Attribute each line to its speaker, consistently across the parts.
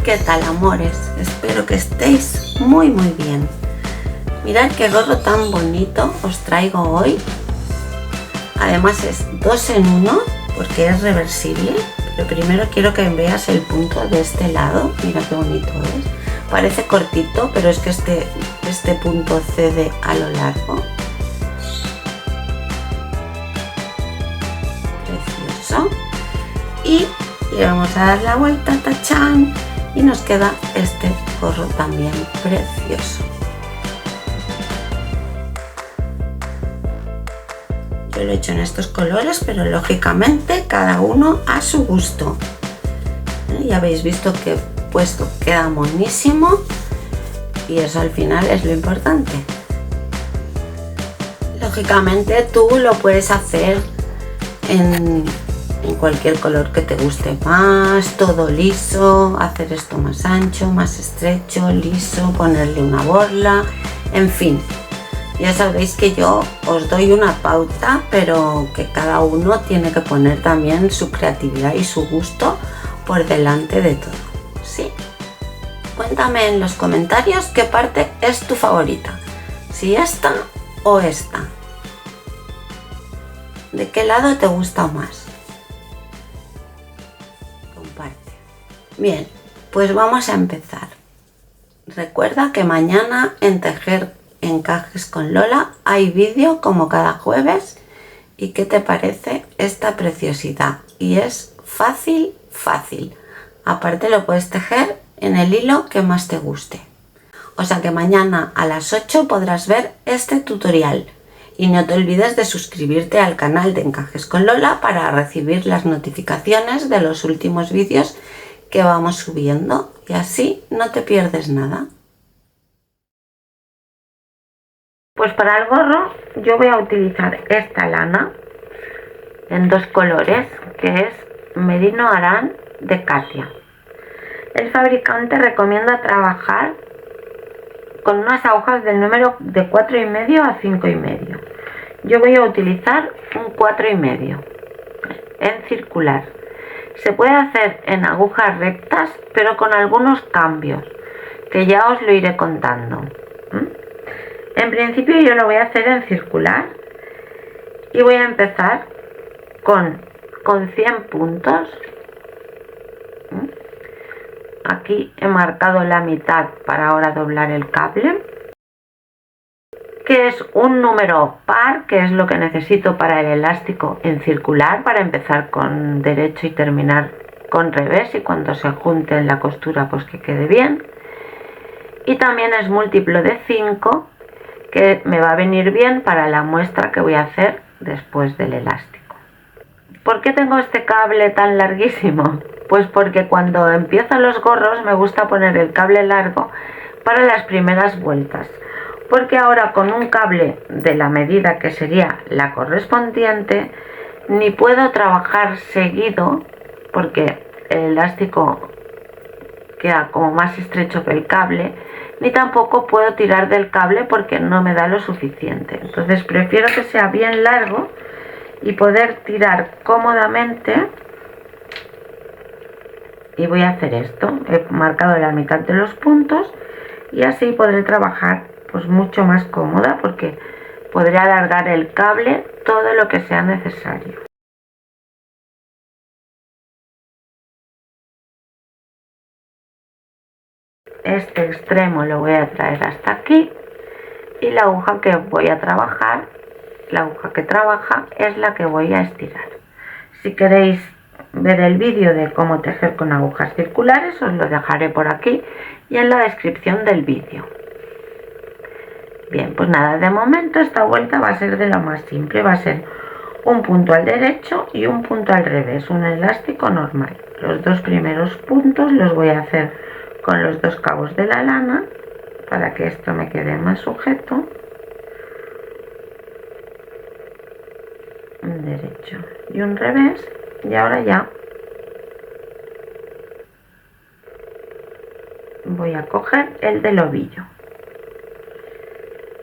Speaker 1: ¿Qué tal, amores? Espero que estéis muy bien. Mirad qué gorro tan bonito os traigo hoy. Además es 2 en 1 porque es reversible. Pero primero quiero que veas el punto de este lado. Mira qué bonito es. Parece cortito, pero es que este punto cede a lo largo. Precioso. Y le vamos a dar la vuelta, tachán, y nos queda este gorro también precioso. Yo lo he hecho en estos colores, pero lógicamente cada uno a su gusto. Ya habéis visto que puesto queda monísimo y eso al final es lo importante. Lógicamente tú lo puedes hacer en cualquier color que te guste más, todo liso, hacer esto más ancho, más estrecho, liso, ponerle una borla, en fin. Ya sabéis que yo os doy una pauta, pero que cada uno tiene que poner también su creatividad y su gusto por delante de todo, ¿sí? Cuéntame en los comentarios qué parte es tu favorita, si esta o esta. ¿De qué lado te gusta más? Comparte. Bien, pues vamos a empezar. Recuerda que mañana en Tejer Encajes con Lola hay vídeo como cada jueves. ¿Y qué te parece esta preciosidad? Y es fácil. Aparte lo puedes tejer en el hilo que más te guste. O sea que mañana a las 8 podrás ver este tutorial. Y no te olvides de suscribirte al canal de Encajes con Lola para recibir las notificaciones de los últimos vídeos que vamos subiendo. Y así no te pierdes nada. Pues para el gorro yo voy a utilizar esta lana en 2 colores, que es Merino Aran de Katia. El fabricante recomienda trabajar con unas agujas del número de 4,5 a 5,5. Yo voy a utilizar un 4,5 en circular. Se puede hacer en agujas rectas, pero con algunos cambios que ya os lo iré contando. En principio yo lo voy a hacer en circular y voy a empezar con 100 puntos. Aquí he marcado la mitad para ahora doblar el cable, que es un número par, que es lo que necesito para el elástico en circular, para empezar con derecho y terminar con revés, y cuando se junte en la costura pues que quede bien. Y también es múltiplo de 5, que me va a venir bien para la muestra que voy a hacer después del elástico. ¿Por qué tengo este cable tan larguísimo? Pues porque cuando empiezo los gorros me gusta poner el cable largo para las primeras vueltas, porque ahora con un cable de la medida que sería la correspondiente ni puedo trabajar seguido, porque el elástico queda como más estrecho que el cable, ni tampoco puedo tirar del cable porque no me da lo suficiente. Entonces prefiero que sea bien largo y poder tirar cómodamente. Y voy a hacer esto, he marcado la mitad de los puntos y así podré trabajar pues mucho más cómoda, porque podré alargar el cable todo lo que sea necesario. Este extremo lo voy a traer hasta aquí y la aguja que voy a trabajar, la aguja que trabaja es la que voy a estirar. Si queréis ver el vídeo de cómo tejer con agujas circulares os lo dejaré por aquí y en la descripción del vídeo. Bien, pues nada, de momento esta vuelta va a ser de lo más simple, va a ser un punto al derecho y un punto al revés, un elástico normal. Los 2 primeros puntos los voy a hacer con los 2 cabos de la lana para que esto me quede más sujeto. Un derecho y un revés, y ahora ya voy a coger el del ovillo.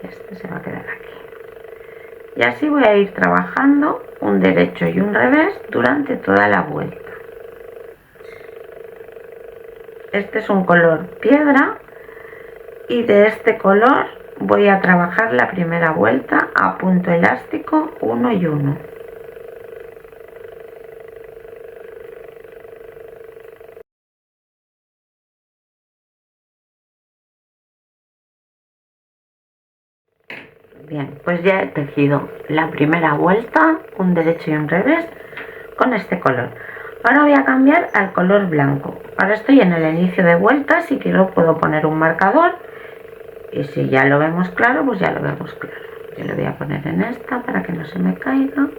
Speaker 1: Este se va a quedar aquí. Y así voy a ir trabajando un derecho y un revés durante toda la vuelta. Este es un color piedra y de este color voy a trabajar la primera vuelta a punto elástico 1 y 1. Bien, pues ya he tejido la primera vuelta, un derecho y un revés con este color. Ahora voy a cambiar al color blanco. Ahora estoy en el inicio de vuelta, si quiero puedo poner un marcador y si ya lo vemos claro, pues ya lo vemos claro. Yo le voy a poner en esta para que no se me caiga.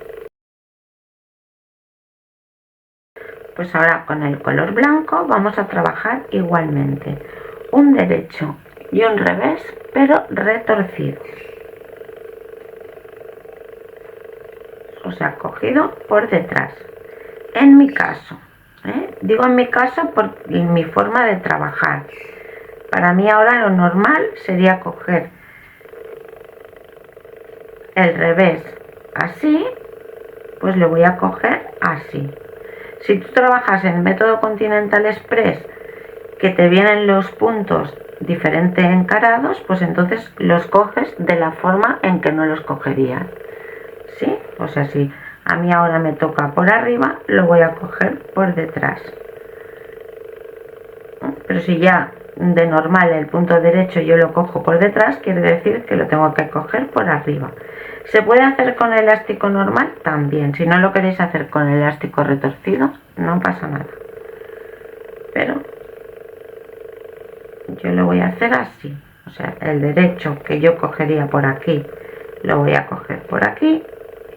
Speaker 1: Pues ahora con el color blanco vamos a trabajar igualmente un derecho y un revés, pero retorcido. O sea, cogido por detrás. En mi caso, digo en mi caso por mi forma de trabajar. Para mí ahora lo normal sería coger el revés así, pues lo voy a coger así. Si tú trabajas en el método Continental Express, que te vienen los puntos diferente encarados, pues entonces los coges de la forma en que no los cogerías. ¿Sí? O sea, si a mí ahora me toca por arriba, lo voy a coger por detrás. Pero si ya de normal el punto derecho yo lo cojo por detrás, quiere decir que lo tengo que coger por arriba. ¿Se puede hacer con elástico normal? También. Si no lo queréis hacer con elástico retorcido, no pasa nada. Pero yo lo voy a hacer así. O sea, el derecho que yo cogería por aquí, lo voy a coger por aquí.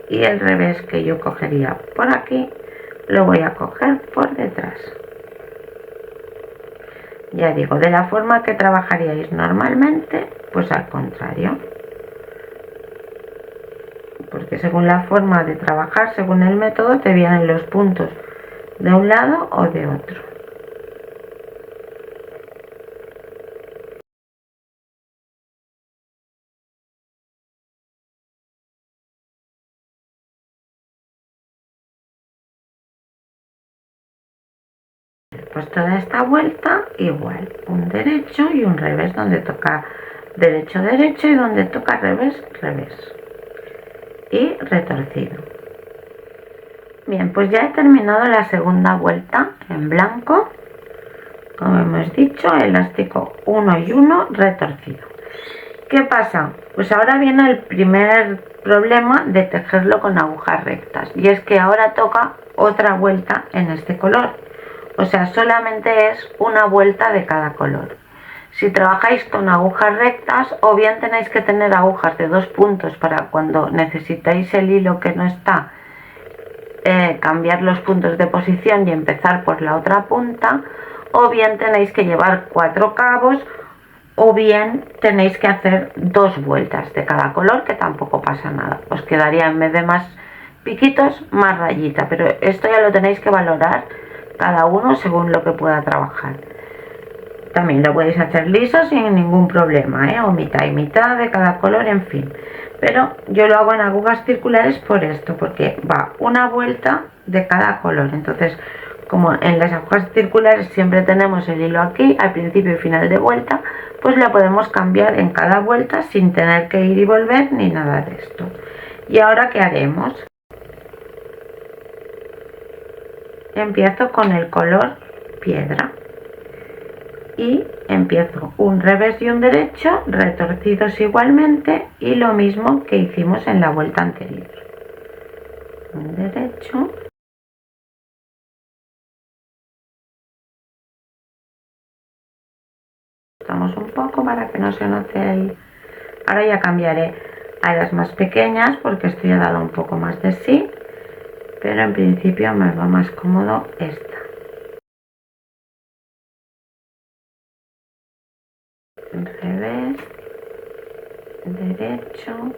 Speaker 1: Y el revés que yo cogería por aquí, lo voy a coger por detrás. Ya digo, de la forma que trabajaríais normalmente, pues al contrario. Porque según la forma de trabajar, según el método, te vienen los puntos de un lado o de otro. Pues toda esta vuelta igual, un derecho y un revés, donde toca derecho, derecho y donde toca revés, revés. Y retorcido. Bien, pues ya he terminado la segunda vuelta en blanco. Como hemos dicho, elástico 1 y 1 retorcido. ¿Qué pasa? Pues ahora viene el primer problema de tejerlo con agujas rectas, y es que ahora toca otra vuelta en este color. O sea, solamente es una vuelta de cada color. Si trabajáis con agujas rectas, o bien tenéis que tener agujas de 2 puntos para cuando necesitáis el hilo que no está, cambiar los puntos de posición y empezar por la otra punta, o bien tenéis que llevar 4 cabos, o bien tenéis que hacer 2 vueltas de cada color, que tampoco pasa nada. Os quedaría, en vez de más piquitos, más rayita, pero esto ya lo tenéis que valorar cada uno según lo que pueda trabajar. También lo podéis hacer liso sin ningún problema, o mitad y mitad de cada color, en fin. Pero yo lo hago en agujas circulares por esto, porque va una vuelta de cada color. Entonces, como en las agujas circulares siempre tenemos el hilo aquí al principio y final de vuelta, pues la podemos cambiar en cada vuelta sin tener que ir y volver ni nada de esto. ¿Y ahora qué haremos? Empiezo con el color piedra y empiezo un revés y un derecho retorcidos igualmente, y lo mismo que hicimos en la vuelta anterior. Un derecho, cortamos un poco para que no se note el... Ahora ya cambiaré a las más pequeñas porque esto ya ha dado un poco más de sí, pero en principio me va más cómodo esta. Revés, derecho,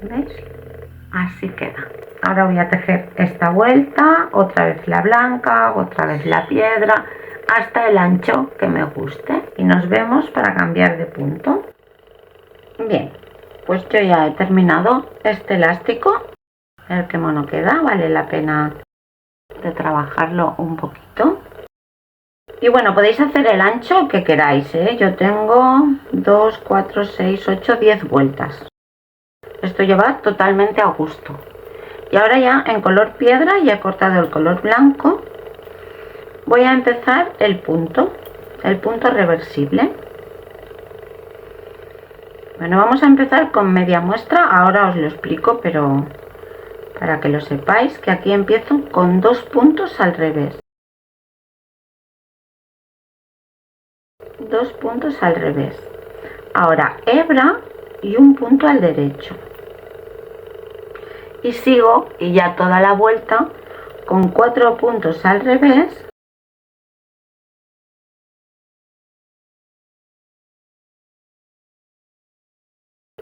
Speaker 1: ¿veis? Así queda. Ahora voy a tejer esta vuelta, otra vez la blanca, otra vez la piedra, hasta el ancho que me guste, y nos vemos para cambiar de punto. Bien, pues yo ya he terminado este elástico. A ver qué mono queda, vale la pena de trabajarlo un poquito. Y bueno, podéis hacer el ancho que queráis, ¿eh? Yo tengo 2, 4, 6, 8, 10 vueltas. Esto lleva totalmente a gusto. Y ahora ya en color piedra, ya he cortado el color blanco, voy a empezar el punto reversible. Bueno, vamos a empezar con media muestra, ahora os lo explico, pero para que lo sepáis, que aquí empiezo con 2 puntos al revés. 2 puntos al revés. Ahora hebra y un punto al derecho. Y sigo, y ya toda la vuelta, con 4 puntos al revés.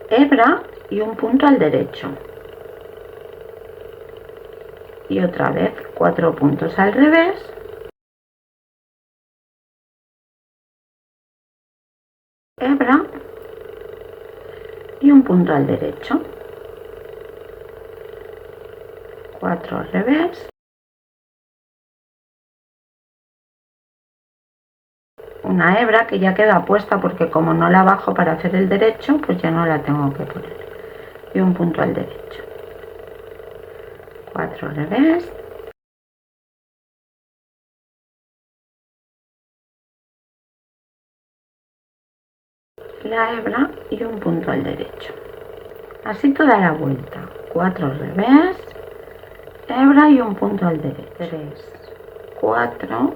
Speaker 1: Hebra y un punto al derecho. Y otra vez 4 puntos al revés. Hebra y un punto al derecho. 4 al revés. Una hebra que ya queda puesta porque como no la bajo para hacer el derecho, pues ya no la tengo que poner. Y un punto al derecho. 4 al revés. La hebra y un punto al derecho. Así toda la vuelta. 4 al revés. Hebra y un punto al derecho. 3, 4,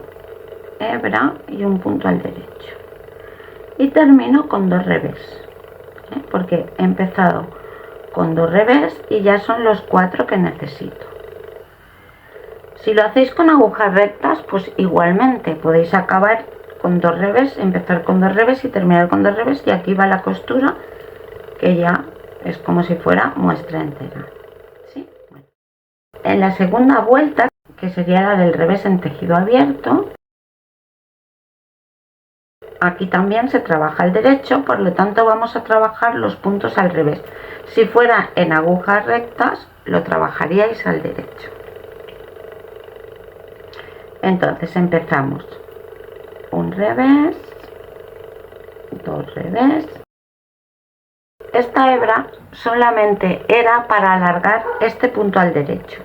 Speaker 1: hebra y un punto al derecho. Y termino con 2 revés, porque he empezado con 2 revés y ya son los 4 que necesito. Si lo hacéis con agujas rectas, pues igualmente podéis acabar con 2 revés, empezar con 2 revés y terminar con 2 revés, y aquí va la costura, que ya es como si fuera muestra entera. ¿Sí? Bueno. En la segunda vuelta, que sería la del revés en tejido abierto, aquí también se trabaja el derecho, por lo tanto vamos a trabajar los puntos al revés. Si fuera en agujas rectas, lo trabajaríais al derecho. Entonces empezamos un revés, 2 revés. Esta hebra solamente era para alargar este punto al derecho,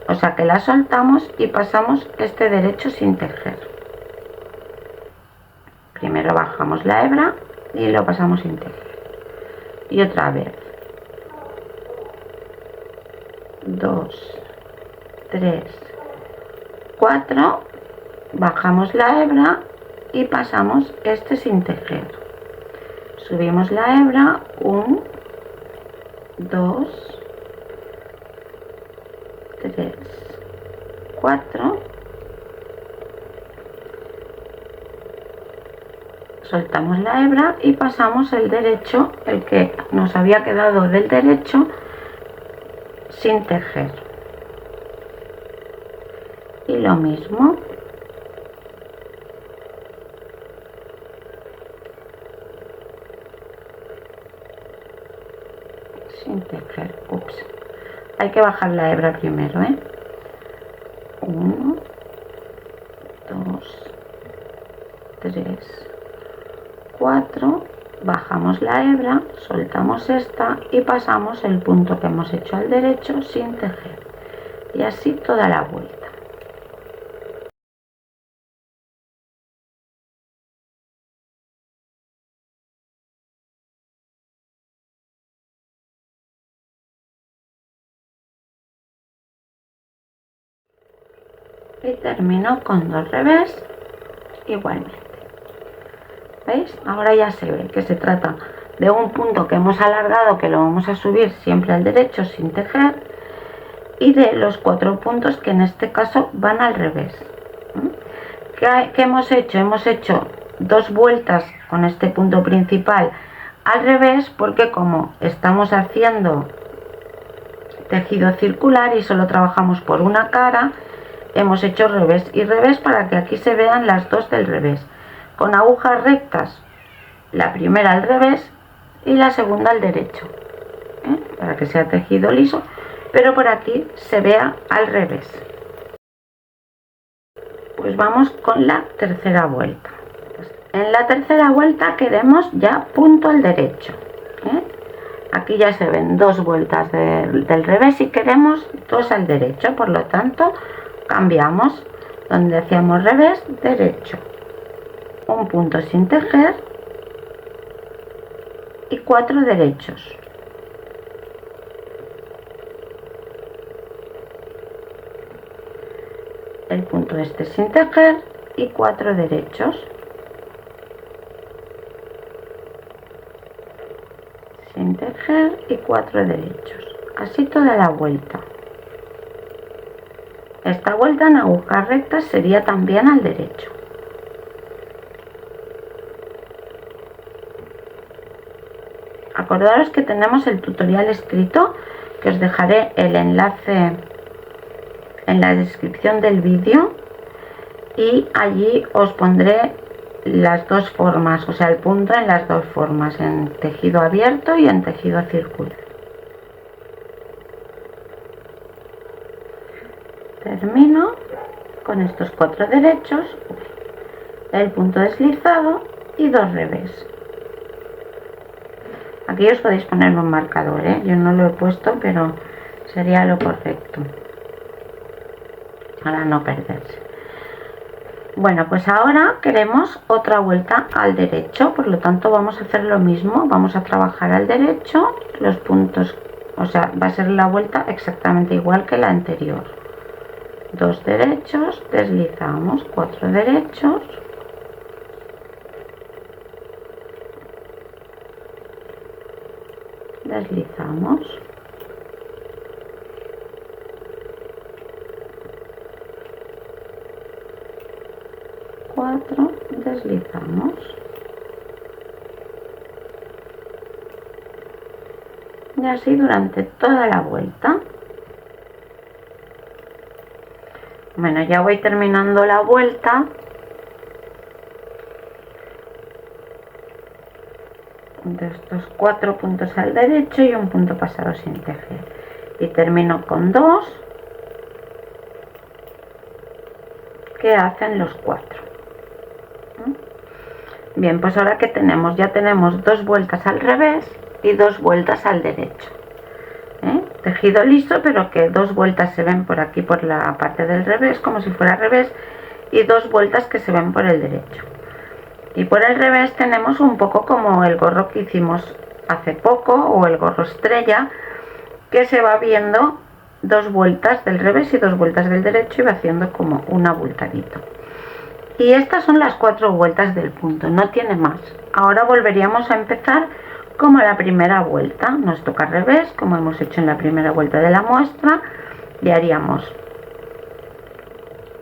Speaker 1: o sea que la soltamos y pasamos este derecho sin tejer. Primero bajamos la hebra y lo pasamos sin tejer. Y otra vez 2, 3, 4, bajamos la hebra y pasamos este sin tejer. Subimos la hebra, 1, 2, 3, 4, soltamos la hebra y pasamos el derecho, el que nos había quedado del derecho, sin tejer. Y lo mismo. Sin tejer. Ups. Hay que bajar la hebra primero, 1, 2, 3, 4, bajamos la hebra, soltamos esta y pasamos el punto que hemos hecho al derecho sin tejer, y así toda la vuelta. Y termino con 2 revés igualmente. ¿Veis? Ahora ya se ve que se trata de un punto que hemos alargado, que lo vamos a subir siempre al derecho sin tejer, y de los 4 puntos que en este caso van al revés. ¿Qué hemos hecho? Hemos hecho 2 vueltas con este punto principal al revés, porque como estamos haciendo tejido circular y solo trabajamos por una cara, hemos hecho revés y revés para que aquí se vean las dos del revés, con agujas rectas, la primera al revés y la segunda al derecho, para que sea tejido liso, pero por aquí se vea al revés. Pues vamos con la tercera vuelta. En la tercera vuelta queremos ya punto al derecho, aquí ya se ven dos vueltas del revés y queremos dos al derecho, por lo tanto cambiamos donde hacíamos revés, derecho, un punto sin tejer y 4 derechos. El punto este sin tejer y 4 derechos. Sin tejer y 4 derechos. Así toda la vuelta. Esta vuelta en agujas rectas sería también al derecho. Acordaros que tenemos el tutorial escrito, que os dejaré el enlace en la descripción del vídeo, y allí os pondré las dos formas, o sea, el punto en las dos formas, en tejido abierto y en tejido circular. Termino con estos 4 derechos, el punto deslizado y 2 revés. Aquí os podéis poner un marcador, yo no lo he puesto, pero sería lo correcto para no perderse. Bueno, pues ahora queremos otra vuelta al derecho, por lo tanto vamos a hacer lo mismo, vamos a trabajar al derecho los puntos, o sea, va a ser la vuelta exactamente igual que la anterior. 2 derechos, deslizamos, 4 derechos, deslizamos, deslizamos, y así durante toda la vuelta. Bueno, ya voy terminando la vuelta. De estos 4 puntos al derecho y un punto pasado sin tejer, y termino con 2 que hacen los 4. Bien, pues ahora que tenemos, ya tenemos 2 vueltas al revés y 2 vueltas al derecho, tejido liso, pero que 2 vueltas se ven por aquí por la parte del revés como si fuera al revés, y 2 vueltas que se ven por el derecho. Y por el revés tenemos un poco como el gorro que hicimos hace poco, o el gorro estrella, que se va viendo 2 vueltas del revés y 2 vueltas del derecho y va haciendo como un abultadito. Y estas son las 4 vueltas del punto, no tiene más. Ahora volveríamos a empezar como la primera vuelta. Nos toca al revés, como hemos hecho en la primera vuelta de la muestra, y haríamos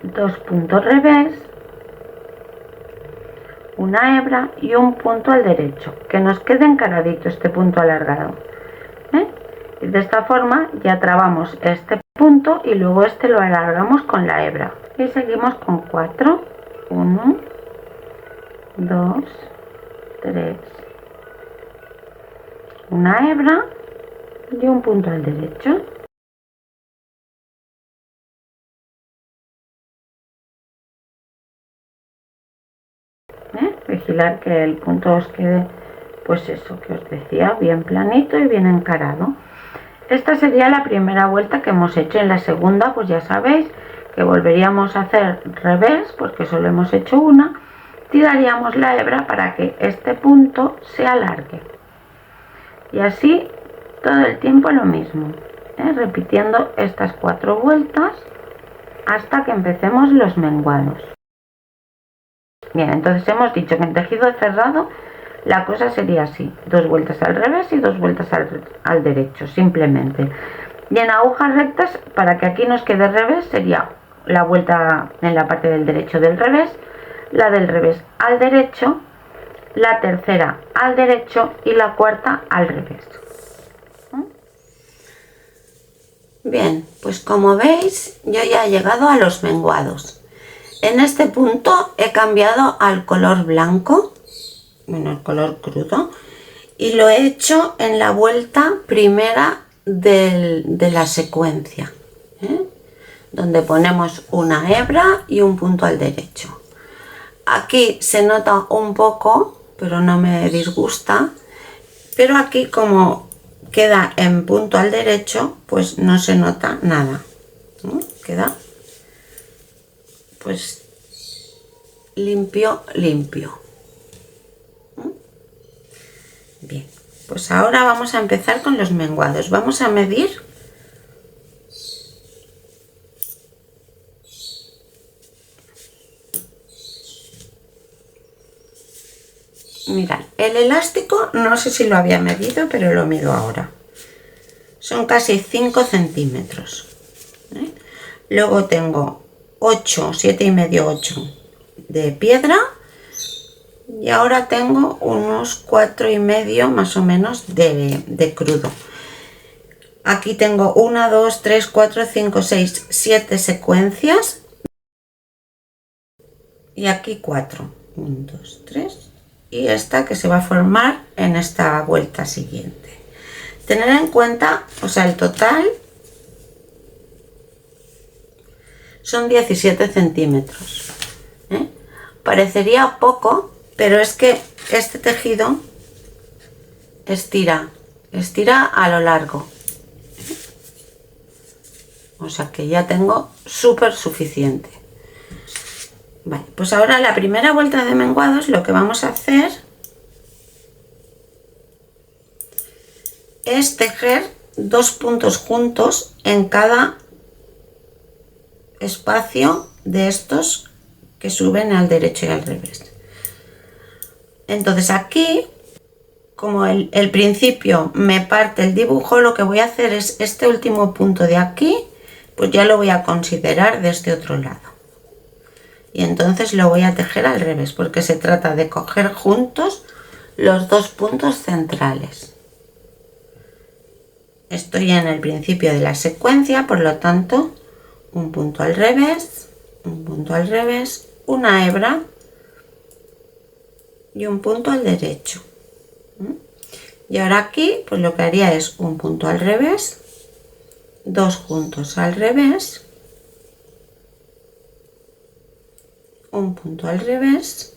Speaker 1: 2 puntos revés, una hebra y un punto al derecho, que nos quede encaradito este punto alargado, y de esta forma ya trabamos este punto y luego este lo alargamos con la hebra y seguimos con 4, 1, 2, 3, una hebra y un punto al derecho. Vigilar que el punto os quede, pues eso que os decía, bien planito y bien encarado. Esta sería la primera vuelta que hemos hecho. En la segunda, pues ya sabéis que volveríamos a hacer revés, porque solo hemos hecho una, tiraríamos la hebra para que este punto se alargue, y así todo el tiempo lo mismo, repitiendo estas 4 vueltas hasta que empecemos los menguados. Bien, entonces hemos dicho que en tejido cerrado la cosa sería así: 2 vueltas al revés y 2 vueltas al derecho, simplemente. Y en agujas rectas, para que aquí nos quede revés, sería la vuelta en la parte del derecho del revés, la del revés al derecho, la tercera al derecho y la cuarta al revés. Bien, pues como veis yo ya he llegado a los menguados. En este punto he cambiado al color blanco, bueno, el color crudo, y lo he hecho en la vuelta primera de la secuencia, ¿eh? Donde ponemos una hebra y un punto al derecho. Aquí se nota un poco, pero no me disgusta, pero aquí como queda en punto al derecho, pues no se nota nada, ¿no? Queda pues limpio. Bien, pues ahora vamos a empezar con los menguados. Vamos a medir mirad, el elástico no sé si lo había medido, pero lo mido ahora. Son casi 5 centímetros, ¿eh? Luego tengo 8, 7 y medio, 8 de piedra, y ahora tengo unos 4 y medio más o menos de crudo. Aquí tengo 1, 2, 3, 4, 5, 6, 7 secuencias, y aquí 4, 1, 2, 3, y esta que se va a formar en esta vuelta siguiente. Tener en cuenta, o sea, el total son 17 centímetros, ¿eh? Parecería poco, pero es que este tejido estira a lo largo, o sea que ya tengo súper suficiente. Vale, pues ahora la primera vuelta de menguados lo que vamos a hacer es tejer 2 puntos juntos en cada espacio de estos que suben al derecho y al revés. Entonces aquí, como el principio me parte el dibujo, lo que voy a hacer es este último punto de aquí, pues ya lo voy a considerar de este otro lado. Y entonces lo voy a tejer al revés, porque se trata de coger juntos los 2 puntos centrales. Estoy en el principio de la secuencia, por lo tanto, un punto al revés, un punto al revés, una hebra y un punto al derecho. Y ahora aquí, pues lo que haría es un punto al revés, 2 puntos al revés, un punto al revés,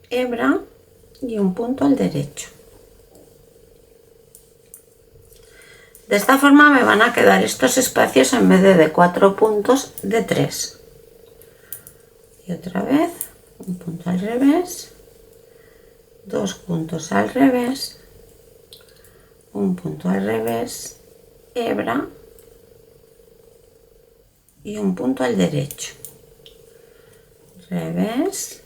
Speaker 1: hebra y un punto al derecho. De esta forma me van a quedar estos espacios, en vez de 4 puntos, de 3. Y otra vez, un punto al revés, 2 puntos al revés, un punto al revés, hebra y un punto al derecho. Revés,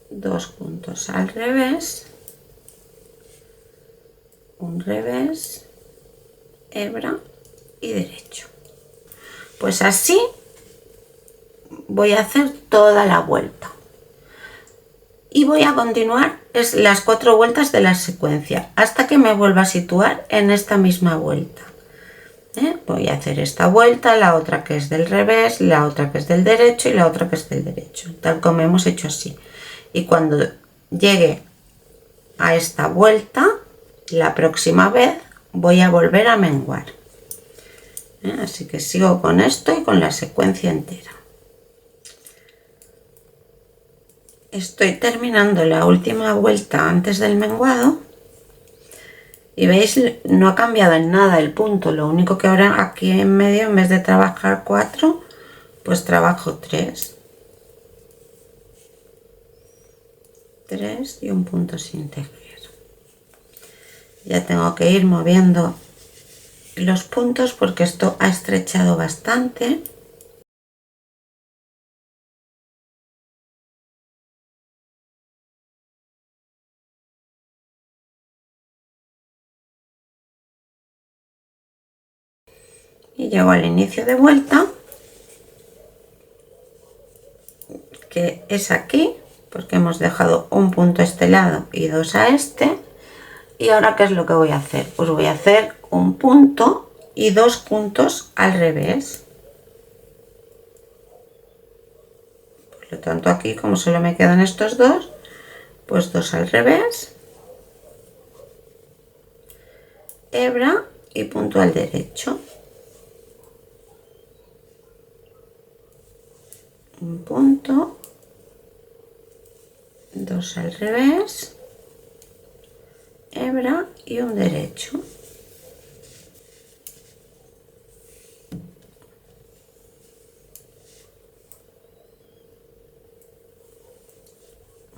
Speaker 1: 2 puntos al revés, un revés, hebra y derecho. Pues así voy a hacer toda la vuelta y voy a continuar las 4 vueltas de la secuencia hasta que me vuelva a situar en esta misma vuelta, ¿eh? Voy a hacer esta vuelta, la otra que es del revés, la otra que es del derecho y la otra que es del derecho, tal como hemos hecho así. Y cuando llegue a esta vuelta, la próxima vez voy a volver a menguar, ¿eh? Así que sigo con esto y con la secuencia entera. Estoy terminando la última vuelta antes del menguado y veis, no ha cambiado en nada el punto, lo único que ahora aquí en medio, en vez de trabajar 4, pues trabajo 3 y un punto sin tejer. Ya tengo que ir moviendo los puntos porque esto ha estrechado bastante. Y llego al inicio de vuelta, que es aquí, porque hemos dejado un punto a este lado y 2 a este, Y ahora, ¿qué es lo que voy a hacer? Pues voy a hacer un punto y 2 puntos al revés. Por lo tanto, aquí, como solo me quedan estos dos, pues 2 al revés, hebra y punto al derecho. Un punto, 2 al revés, hebra y un derecho.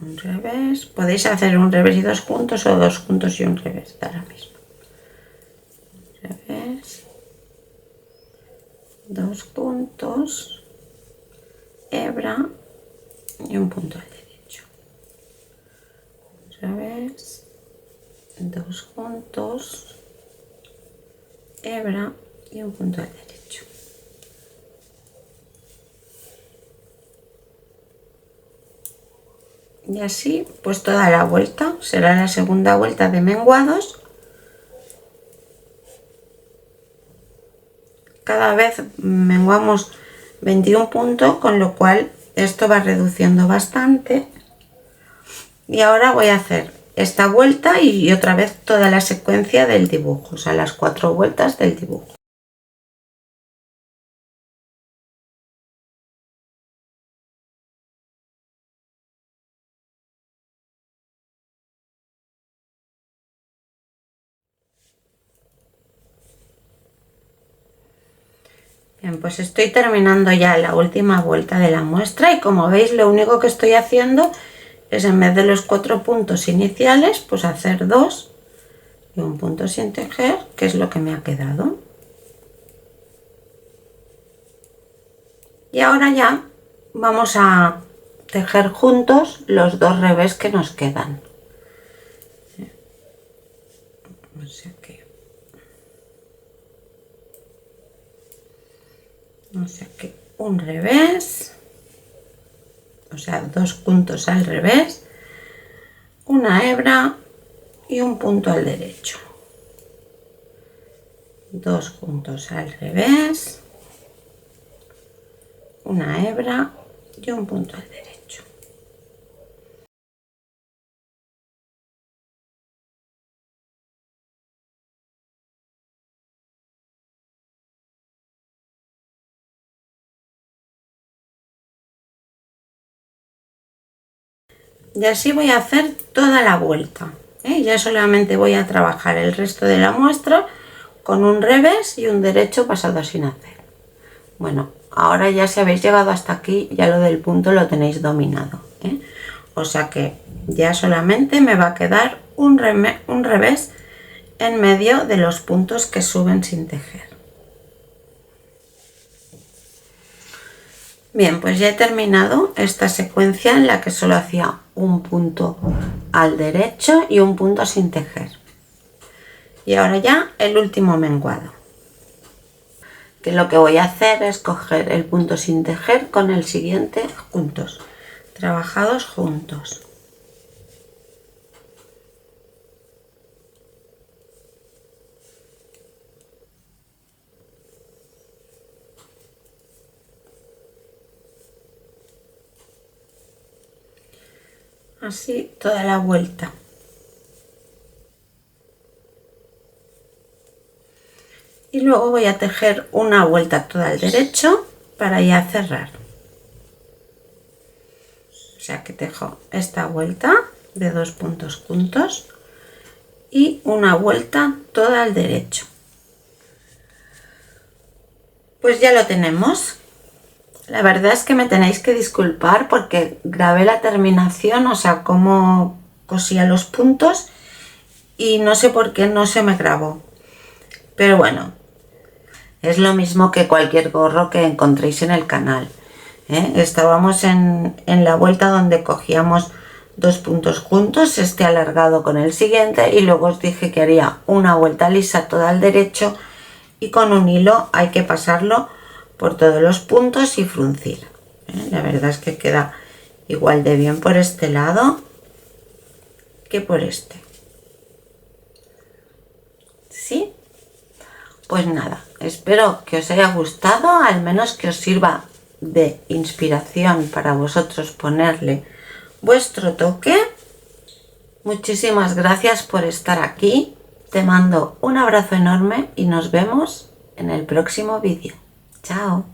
Speaker 1: Un revés, podéis hacer un revés y 2 puntos o 2 puntos y un revés, da lo mismo. Un revés, 2 puntos, hebra y un punto al derecho. Un revés, 2 puntos, hebra y un punto al derecho. Y así pues toda la vuelta, será la segunda vuelta de menguados. Cada vez menguamos 21 puntos, con lo cual esto va reduciendo bastante. Y ahora voy a hacer esta vuelta y otra vez toda la secuencia del dibujo, o sea, las 4 vueltas del dibujo. Bien, pues estoy terminando ya la última vuelta de la muestra y como veis lo único que estoy haciendo es, en vez de los 4 puntos iniciales, pues hacer 2 y un punto sin tejer, que es lo que me ha quedado. Y ahora ya vamos a tejer juntos los 2 revés que nos quedan. O sea que un revés, o sea, 2 puntos al revés, una hebra y un punto al derecho. 2 puntos al revés, una hebra y un punto al derecho. Y así voy a hacer toda la vuelta, ¿eh? Ya solamente voy a trabajar el resto de la muestra con un revés y un derecho pasado sin hacer. Bueno, ahora ya si habéis llegado hasta aquí, ya lo del punto lo tenéis dominado, ¿eh? O sea que ya solamente me va a quedar un revés en medio de los puntos que suben sin tejer. Bien, pues ya he terminado esta secuencia en la que solo hacía un punto al derecho y un punto sin tejer. Y ahora ya el último menguado, que lo que voy a hacer es coger el punto sin tejer con el siguiente juntos, trabajados juntos. Así toda la vuelta. Y luego voy a tejer una vuelta toda al derecho para ya cerrar. O sea que tejo esta vuelta de 2 puntos juntos y una vuelta toda al derecho. Pues ya lo tenemos. La verdad es que me tenéis que disculpar porque grabé la terminación, o sea, cómo cosía los puntos, y no sé por qué no se me grabó. Pero bueno, es lo mismo que cualquier gorro que encontréis en el canal, ¿eh? Estábamos en la vuelta donde cogíamos 2 puntos juntos, este alargado con el siguiente, y luego os dije que haría una vuelta lisa toda al derecho y con un hilo hay que pasarlo por todos los puntos y fruncir, ¿eh? La verdad es que queda igual de bien por este lado que por este. ¿Sí? Pues nada, espero que os haya gustado, al menos que os sirva de inspiración para vosotros ponerle vuestro toque. Muchísimas gracias por estar aquí. Te mando un abrazo enorme y nos vemos en el próximo vídeo. Chao.